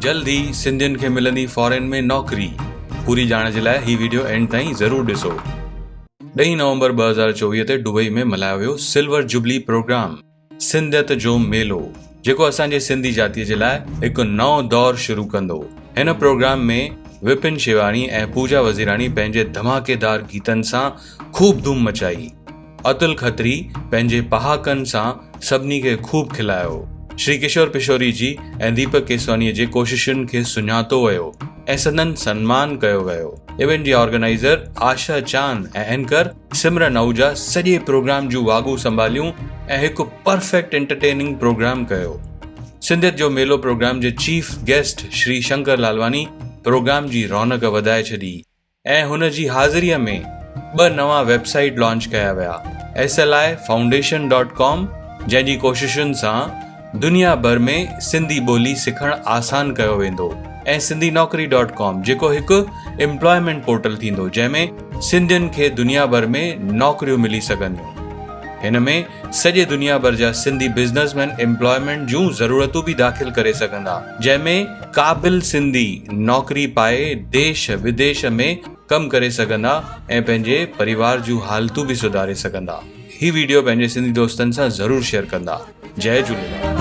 जल्द ही सिंधियुनि खे मिलंदी फॉरेन में नौकरी। पूरी ॼाण जे लाइ ही वीडियो एंड ताईं ज़रूर ॾिसो। 10 नवंबर 2024 ते दुबई में मल्हायो वियो सिल्वर जुबली प्रोग्राम सिंधियत जो मेलो, जेको असांजे सिंधी जातीअ जे लाइ हिकु नओं दौर शुरू कंदो। हिन प्रोग्राम में विपिन शिवानी ऐं पूजा वज़ीरानी पंहिंजे धमाकेदार गीतनि सां खूब धूम मचाई। अतुल खत्री पंहिंजे पहाकनि सां सभिनी खे खूब खिलायो। श्री किशोर पिशोरी जी ऐं दीपक केसवानीअ जे कोशिशुनि खे सुञातो वियो ऐं संदन सन्मान कयो वियो। इवेंट जी ऑर्गेनाइज़र आशा चांद ऐं एंकर सिमरन आहूजा सॼे प्रोग्राम जूं वाॻूं संभालियूं ऐं हिकु परफेक्ट एंटरटेनिंग प्रोग्राम कयो। सिंधियत जो मेलो प्रोग्राम जे chief guest Shri Shankar Lalwani program जी रौनक वधाए छॾी ऐं हुन जी हाज़िरीअ में 2 नवां वेबसाइट लॉन्च कया विया। SLIfoundation.com, जंहिंजी कोशिशुनि सां दुनिया भर में सिंधी ॿोली सिखणु आसान कयो वेंदो, ऐं SindhiNaukri.com, जेको हिकु एम्प्लॉयमेंट पोर्टल थींदो जंहिंमें सिंधियुनि खे दुनिया भर में नौकरियूं मिली सघंदियूं। हिन में सॼे दुनिया भर जा सिंधी बिज़नेसमैन एम्प्लॉयमेंट जूं ज़रूरतूं बि दाख़िल करे सघंदा, जंहिंमें क़ाबिल सिंधी नौकरी पाए देश विदेश में कमु करे सघंदा ऐं पंहिंजे परिवार जूं हालतूं बि सुधारे सघंदा। ही वीडियो पंहिंजे सिंधी दोस्तनि सां ज़रूरु शेयर कंदा। जय झूलेलाल।